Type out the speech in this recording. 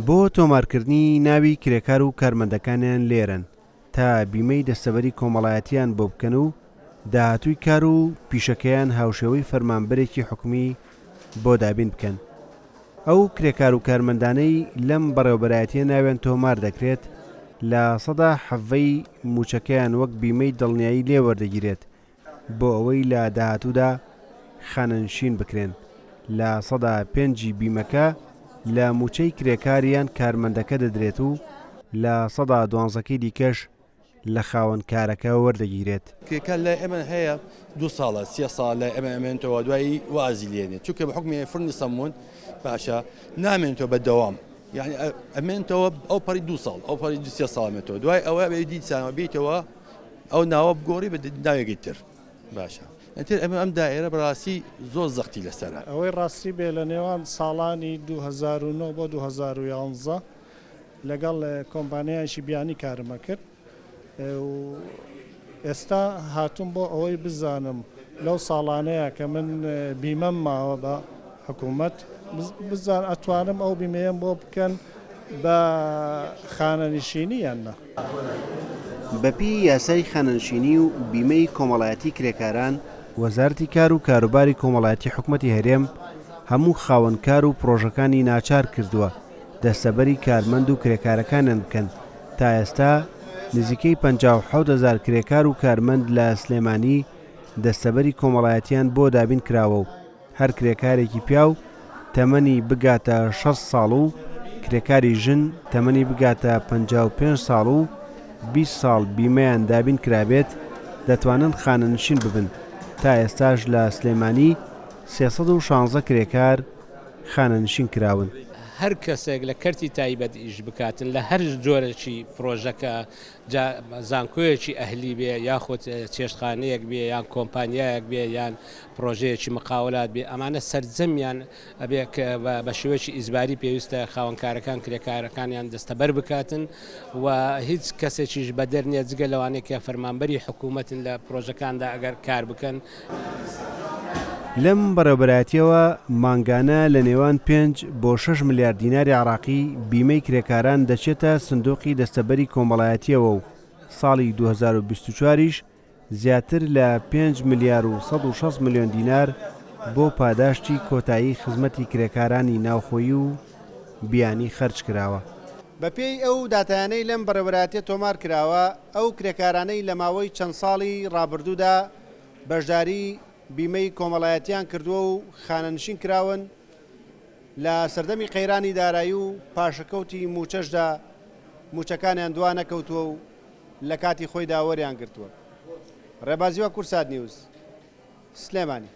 بۆ تۆمارکردنی ناوی کرێکار و کارمەندەکانیان لێرن تا بیمەی دەستەبەری کۆمەڵایەتیان بۆ بکەن و داهاتووی کار و پیشەکەیان هاوشێوەی فەرمانبەرێکی حکومی بۆ دابین بکەن. ئەو کرێکار و کارمەندانەی لەم بەڕێوەبەرایەتیە ناویان تۆمار دەکرێت لە سەدا حەڤەی موچەکەیان وەک بیمەی دڵنیایی لێوەردەگیرێت بۆ ئەوەی لە داهاتوودا خانەنشین بکرێن. لە سەدا پێنجی بیمەکە لە موچەی کرێکاریان کارمەندەکە دەدرێت و لە سەدا دوانزەکەی دیکەش لە خاوەن کارەکە وەردەگیرێت. کرێکار لای ئێمە هەیە 2 ساڵە 3 ساڵ لای ئێمە ئەمێنێتەوە دوایی وازی لێنێت چونکە بە حکمی فڕنی سەمون باشە نامێنێتەوە بەردەوام، یعنی ئەمێنێتەوە ئەو پەری 2 ساڵ ئەو پەری 3 ساڵمێتەوە دوای ئەوە دیسانەوە بیتەوە ئەو ناوە بگۆڕی بە ناوێکی تر باشە. ئەتر ئەم دائێرە بەڕاستی زۆر زەختی لەسەرە. ئەوەی ڕاستی بێ لە نێوان ساڵانی 2009 بۆ 2011 لەگەڵ کۆمپانیایشی بیانی کارمە کرد و ئێستا هاتووم بۆ ئەوەی بزانم لەو ساڵانەیە کە من بیمەم ماوە بە حکوومەت بزان ئەتوانم ئەو بیمەیەم بۆ بکەن بە خانەنشینی یاننا. بەپی یاسای خانەنشینی و بیمەی کۆمەڵایەتی کرێکاران، وەزارەتی کار و کاروباری کۆمەڵایەتی حکوومەتی هەرێم هەموو خاوەنکار و پرۆژەکانی ناچار کردووە دەستەبەری کارمەند و کرێکارەکانیان بکەن. تا ئێستا نزیکەی 57,000 کرێکار و کارمەند لە سلێمانی دەستەبەری کۆمەڵایەتیان بۆ دابین کراوە و هەر کرێکارێکی پیاو تەمەنی بگاتە 6 ساڵ و کرێکاری ژن تەمەنی بگاتە 55 ساڵ و 20 ساڵ بیمەیان دابین کرابێت دەتوانن خانەنشین ببن. تا ئێستاش لە سلێمانی 316 کرێکار خانەنشین کراون. هەر کەسێک لە کەرتی تایبەت ئیش بکاتن لە هەر جۆرەی پرۆژەکە زانکۆیەکی ئەهلی بێ یاخود چێشتخانەیەک بێ یان کۆمپانیایەک بێ یان پرۆژەیەکی مقاولات بێ ئەمانە سەرجەمیان ئەبێ بە شێوەیەکی ئیزباری پێویستە خاوەنکارەکان کرێکارەکانیان دەستەبەر بکاتن و هیچ کەسێکیش بەدەر نییە جگە لەوانەیە کە فەرمانبەری حکوومەتن لە پرۆژەکاندا ئەگەر کار بکەن. لەم بەڕێوەبەرایەتیەوە مانگانە لە نێوان 5 بۆ 6 ملیار دیناری عراقی بیمەی کرێکاران دەچێتە سندوقی دەستەبەری کۆمەڵایەتیەوە و ساڵی 2024ش زیاتر لە 5 ملیار و 160 ملیۆن دینار بۆ پاداشتی کۆتایی خزمەتی کرێکارانی ناوخۆیی و بیانی خەرج کراوە. بەپێی ئەو داتایانەی لەم بەڕێوەبەرایەتیە تۆمار کراوە، ئەو کرێکارانەی لە ماوەی چەند ساڵی ڕابردوودا بەشداری بیمەی کۆمەڵایەتیان کردووە و خانەنشین کراون لە سەردەمی قەیرانی دارایی و پاشەکەوتی موچەشدا موچەکانیان دوا نەکەوتووە و لە کاتی خۆی داوەریان گرتووە. ڕێبازیوە کورسات نیوز، سلێمانی.